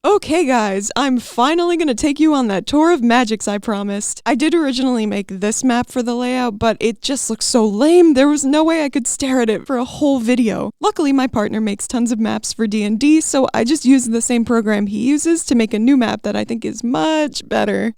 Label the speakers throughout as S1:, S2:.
S1: Okay guys, I'm finally gonna take you on that tour of Magix I promised. I did originally make this map for the layout, but it just looks so lame, there was no way I could stare at it for a whole video. Luckily, my partner makes tons of maps for D&D, so I just used the same program he uses to make a new map that I think is much better.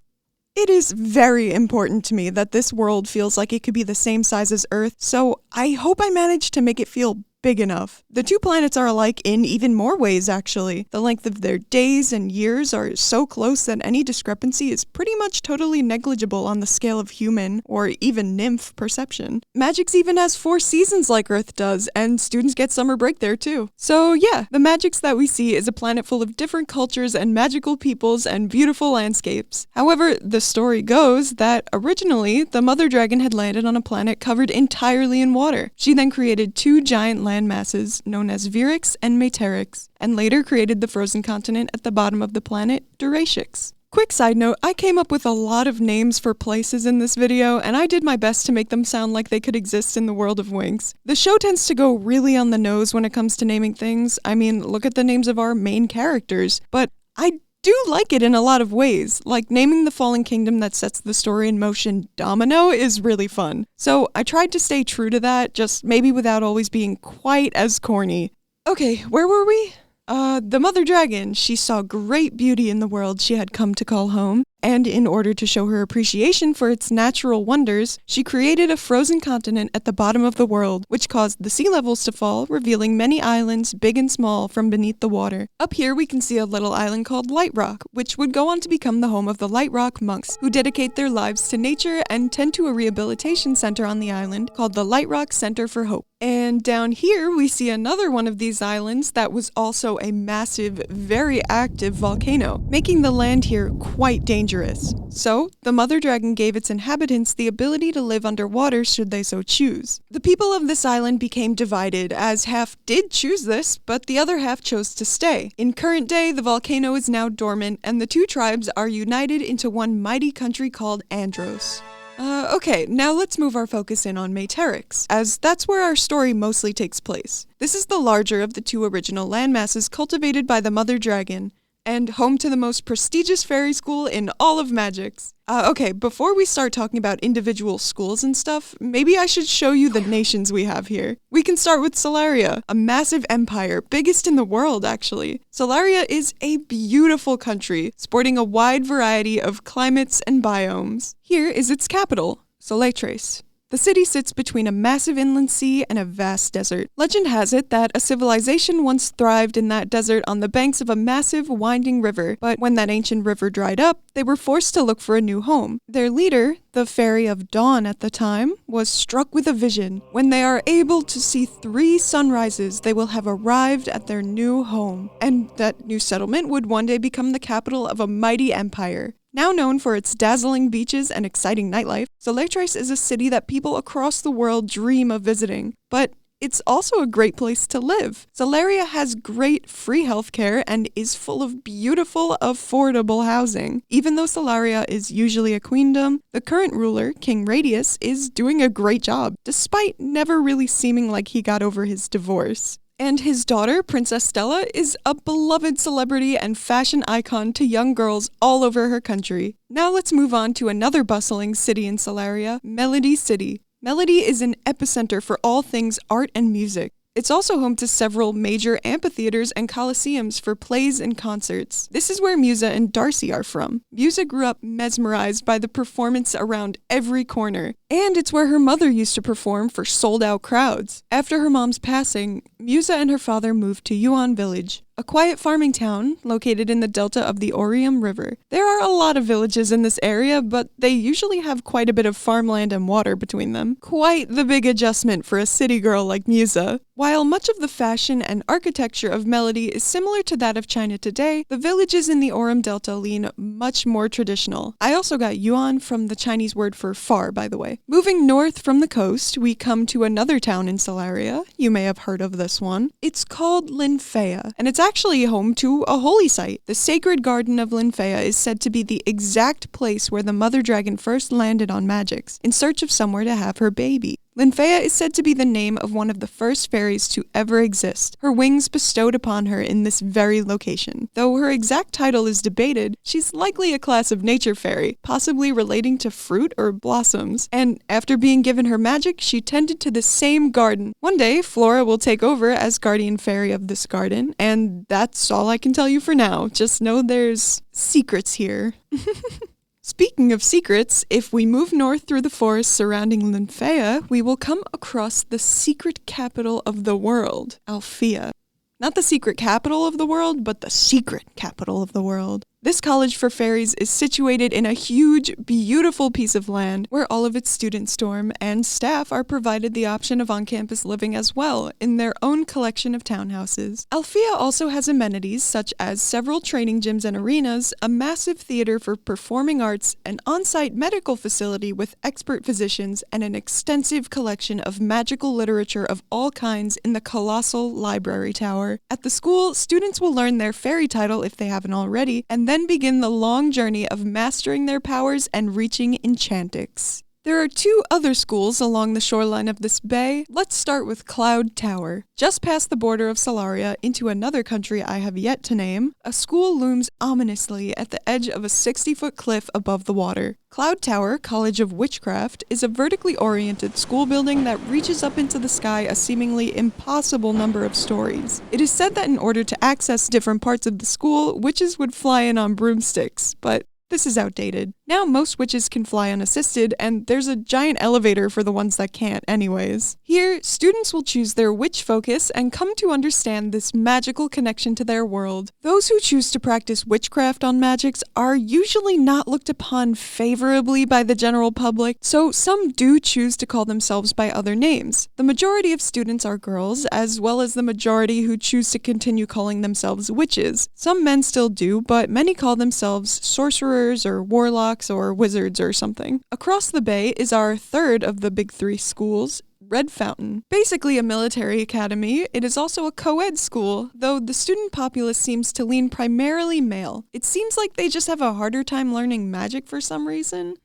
S1: It is very important to me that this world feels like it could be the same size as Earth, so I hope I managed to make it feel big enough. The two planets are alike in even more ways, actually. The length of their days and years are so close that any discrepancy is pretty much totally negligible on the scale of human, or even nymph, perception. Magix even has 4 seasons like Earth does, and students get summer break there too. So yeah, the Magix that we see is a planet full of different cultures and magical peoples and beautiful landscapes. However, the story goes that originally, the mother dragon had landed on a planet covered entirely in water. She then created 2 giant land masses known as Virix and Materix, and later created the frozen continent at the bottom of the planet, Durashix. Quick side note, I came up with a lot of names for places in this video, and I did my best to make them sound like they could exist in the world of Winx. The show tends to go really on the nose when it comes to naming things. I mean, look at the names of our main characters, but I do like it in a lot of ways, like naming the fallen kingdom that sets the story in motion Dominoe is really fun. So I tried to stay true to that, just maybe without always being quite as corny. Okay, where were we? The mother dragon, she saw great beauty in the world she had come to call home, and in order to show her appreciation for its natural wonders, she created a frozen continent at the bottom of the world, which caused the sea levels to fall, revealing many islands, big and small, from beneath the water. Up here we can see a little island called Lightrock, which would go on to become the home of the Lightrock monks, who dedicate their lives to nature and tend to a rehabilitation center on the island called the Lightrock Center for Hope. And down here we see another one of these islands that was also a massive, very active volcano, making the land here quite dangerous. So, the mother dragon gave its inhabitants the ability to live underwater should they so choose. The people of this island became divided, as half did choose this, but the other half chose to stay. In current day, the volcano is now dormant, and the 2 tribes are united into one mighty country called Andros. Okay, now let's move our focus in on Materix, as that's where our story mostly takes place. This is the larger of the 2 original landmasses cultivated by the mother dragon, and home to the most prestigious fairy school in all of Magix. Okay, before we start talking about individual schools and stuff, maybe I should show you the nations we have here. We can start with Solaria, a massive empire, biggest in the world actually. Solaria is a beautiful country, sporting a wide variety of climates and biomes. Here is its capital, Soletres. The city sits between a massive inland sea and a vast desert. Legend has it that a civilization once thrived in that desert on the banks of a massive, winding river, but when that ancient river dried up, they were forced to look for a new home. Their leader, the Fairy of Dawn at the time, was struck with a vision. When they are able to see 3 sunrises, they will have arrived at their new home, and that new settlement would one day become the capital of a mighty empire. Now known for its dazzling beaches and exciting nightlife, Soletres is a city that people across the world dream of visiting. But it's also a great place to live. Solaria has great free healthcare and is full of beautiful, affordable housing. Even though Solaria is usually a queendom, the current ruler, King Radius, is doing a great job, despite never really seeming like he got over his divorce. And his daughter, Princess Stella, is a beloved celebrity and fashion icon to young girls all over her country. Now let's move on to another bustling city in Solaria, Melody City. Melody is an epicenter for all things art and music. It's also home to several major amphitheaters and coliseums for plays and concerts. This is where Musa and Darcy are from. Musa grew up mesmerized by the performance around every corner, and it's where her mother used to perform for sold-out crowds. After her mom's passing, Musa and her father moved to Yuan Village, a quiet farming town located in the delta of the Orium River. There are a lot of villages in this area, but they usually have quite a bit of farmland and water between them. Quite the big adjustment for a city girl like Musa. While much of the fashion and architecture of Melody is similar to that of China today, the villages in the Orium Delta lean much more traditional. I also got yuan from the Chinese word for far, by the way. Moving north from the coast, we come to another town in Solaria. You may have heard of this one. It's called Linphea, and it's actually home to a holy site. The sacred garden of Linphea is said to be the exact place where the mother dragon first landed on Magix, in search of somewhere to have her baby. Linphea is said to be the name of one of the first fairies to ever exist, her wings bestowed upon her in this very location. Though her exact title is debated, she's likely a class of nature fairy, possibly relating to fruit or blossoms, and after being given her magic, she tended to the same garden. One day, Flora will take over as guardian fairy of this garden, and that's all I can tell you for now. Just know there's secrets here. Speaking of secrets, if we move north through the forest surrounding Linphea, we will come across the secret capital of the world, Alfea. Not the secret capital of the world, but the secret capital of the world. This college for fairies is situated in a huge, beautiful piece of land where all of its students dorm, and staff are provided the option of on-campus living as well, in their own collection of townhouses. Alfea also has amenities such as several training gyms and arenas, a massive theater for performing arts, an on-site medical facility with expert physicians, and an extensive collection of magical literature of all kinds in the colossal library tower. At the school, students will learn their fairy title if they haven't already, and then begin the long journey of mastering their powers and reaching Enchantix. There are 2 other schools along the shoreline of this bay. Let's start with Cloud Tower. Just past the border of Solaria into another country I have yet to name, a school looms ominously at the edge of a 60-foot cliff above the water. Cloud Tower, College of Witchcraft, is a vertically oriented school building that reaches up into the sky a seemingly impossible number of stories. It is said that in order to access different parts of the school, witches would fly in on broomsticks, but this is outdated. Now most witches can fly unassisted, and there's a giant elevator for the ones that can't anyways. Here, students will choose their witch focus and come to understand this magical connection to their world. Those who choose to practice witchcraft on Magix are usually not looked upon favorably by the general public, so some do choose to call themselves by other names. The majority of students are girls, as well as the majority who choose to continue calling themselves witches. Some men still do, but many call themselves sorcerers or warlocks or wizards or something. Across the bay is our third of the big 3 schools, Red Fountain. Basically a military academy, it is also a co-ed school, though the student populace seems to lean primarily male. It seems like they just have a harder time learning magic for some reason.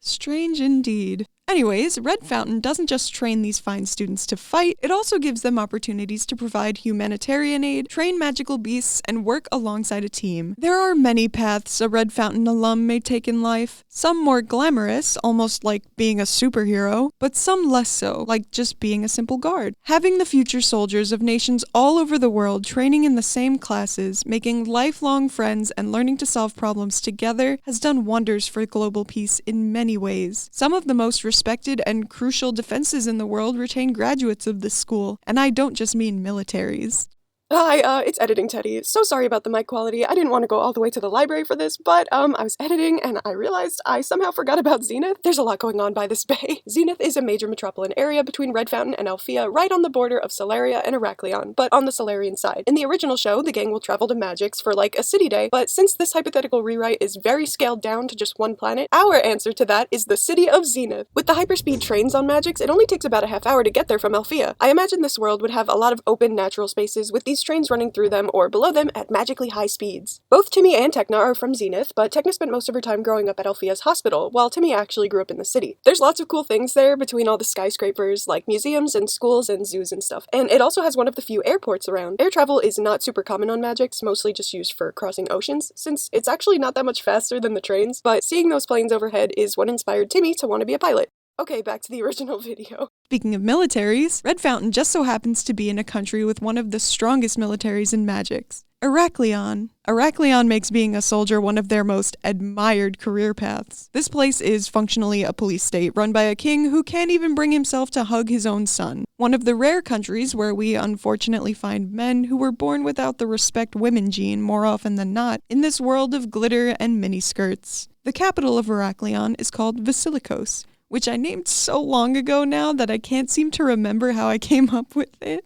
S1: Strange indeed. Anyways, Red Fountain doesn't just train these fine students to fight, it also gives them opportunities to provide humanitarian aid, train magical beasts, and work alongside a team. There are many paths a Red Fountain alum may take in life, some more glamorous, almost like being a superhero, but some less so, like just being a simple guard. Having the future soldiers of nations all over the world training in the same classes, making lifelong friends, and learning to solve problems together has done wonders for global peace in many ways. Some of the most respected and crucial defenses in the world retain graduates of this school, and I don't just mean militaries.
S2: Hi, it's Editing Teddy. So sorry about the mic quality. I didn't want to go all the way to the library for this, but I was editing and I realized I somehow forgot about Zenith. There's a lot going on by this bay. Zenith is a major metropolitan area between Red Fountain and Alfea, right on the border of Solaria and Eraklyon, but on the Solarian side. In the original show, the gang will travel to Magix for like a city day, but since this hypothetical rewrite is very scaled down to just one planet, our answer to that is the city of Zenith. With the hyperspeed trains on Magix, it only takes about a half hour to get there from Alfea. I imagine this world would have a lot of open natural spaces with these trains running through them or below them at magically high speeds. Both Timmy and Tekna are from Zenith, but Tekna spent most of her time growing up at Alfea's hospital, while Timmy actually grew up in the city. There's lots of cool things there between all the skyscrapers, like museums and schools and zoos and stuff, and it also has one of the few airports around. Air travel is not super common on Magix, mostly just used for crossing oceans, since it's actually not that much faster than the trains, but seeing those planes overhead is what inspired Timmy to want to be a pilot. Okay, back to the original video.
S1: Speaking of militaries, Red Fountain just so happens to be in a country with one of the strongest militaries in Magix, Eraklyon. Eraklyon makes being a soldier one of their most admired career paths. This place is functionally a police state run by a king who can't even bring himself to hug his own son. One of the rare countries where we unfortunately find men who were born without the respect women gene more often than not in this world of glitter and miniskirts. The capital of Eraklyon is called Vasilikos, which I named so long ago now that I can't seem to remember how I came up with it.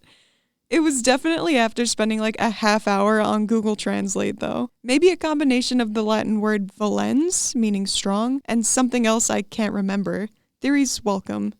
S1: It was definitely after spending like a half hour on Google Translate though. Maybe a combination of the Latin word valens, meaning strong, and something else I can't remember. Theories welcome.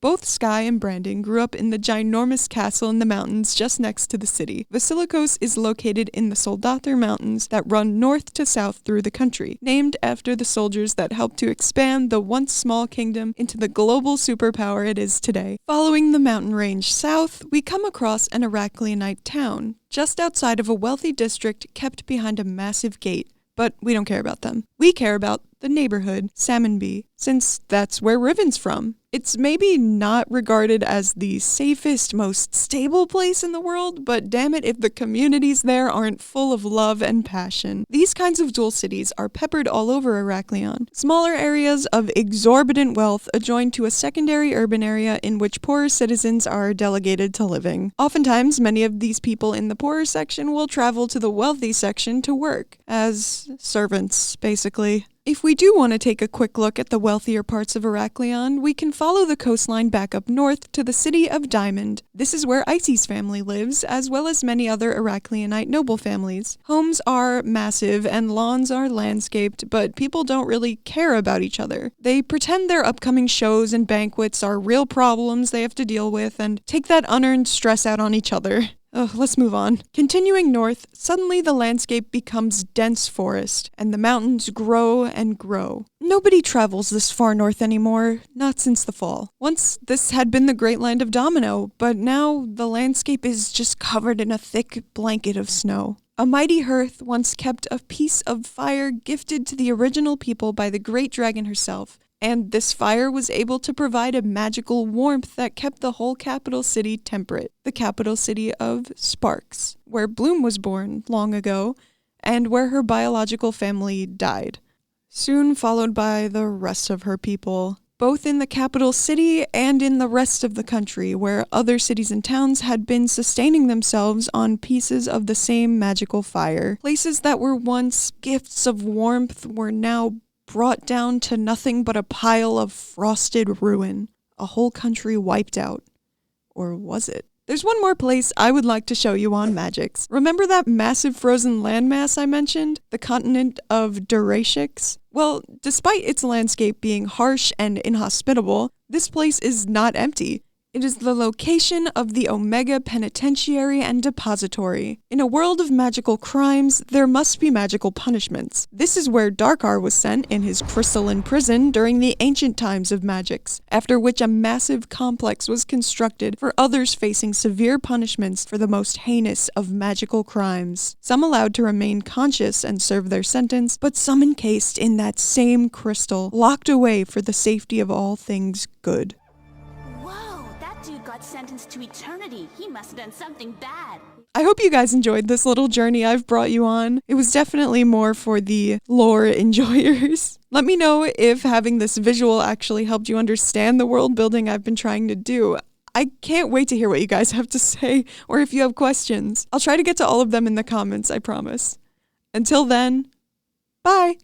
S1: Both Sky and Brandon grew up in the ginormous castle in the mountains just next to the city. Vasilikos is located in the Soldater Mountains that run north to south through the country, named after the soldiers that helped to expand the once small kingdom into the global superpower it is today. Following the mountain range south, we come across an Eraklionite town, just outside of a wealthy district kept behind a massive gate. But we don't care about them. We care about the neighborhood, Samenby, since that's where Riven's from. It's maybe not regarded as the safest, most stable place in the world, but damn it if the communities there aren't full of love and passion. These kinds of dual cities are peppered all over Eraklyon. Smaller areas of exorbitant wealth adjoin to a secondary urban area in which poorer citizens are delegated to living. Oftentimes, many of these people in the poorer section will travel to the wealthy section to work, as servants, basically. If we do want to take a quick look at the wealthier parts of Eraklyon, we can follow the coastline back up north to the city of Dyamond. This is where Icy's family lives, as well as many other Eraklyonite noble families. Homes are massive and lawns are landscaped, but people don't really care about each other. They pretend their upcoming shows and banquets are real problems they have to deal with and take that unearned stress out on each other. Let's move on. Continuing north, suddenly the landscape becomes dense forest, and the mountains grow and grow. Nobody travels this far north anymore, not since the fall. Once this had been the great land of Dominoe, but now the landscape is just covered in a thick blanket of snow. A mighty hearth once kept a piece of fire gifted to the original people by the great dragon herself. And this fire was able to provide a magical warmth that kept the whole capital city temperate. The capital city of Sparks, where Bloom was born long ago, and where her biological family died. Soon followed by the rest of her people, both in the capital city and in the rest of the country, where other cities and towns had been sustaining themselves on pieces of the same magical fire. Places that were once gifts of warmth were now brought down to nothing but a pile of frosted ruin. A whole country wiped out. Or was it? There's one more place I would like to show you on Magix. Remember that massive frozen landmass I mentioned? The continent of Durashix? Well, despite its landscape being harsh and inhospitable, this place is not empty. It is the location of the Omega Penitentiary and Depository. In a world of magical crimes, there must be magical punishments. This is where Darkar was sent in his crystalline prison during the ancient times of Magix, after which a massive complex was constructed for others facing severe punishments for the most heinous of magical crimes. Some allowed to remain conscious and serve their sentence, but some encased in that same crystal, locked away for the safety of all things good.
S3: Dude got sentenced to eternity. He must have done something bad.
S1: I hope you guys enjoyed this little journey I've brought you on. It was definitely more for the lore enjoyers. Let me know if having this visual actually helped you understand the world building I've been trying to do. I can't wait to hear what you guys have to say, or if you have questions. I'll try to get to all of them in the comments, I promise. Until then, bye!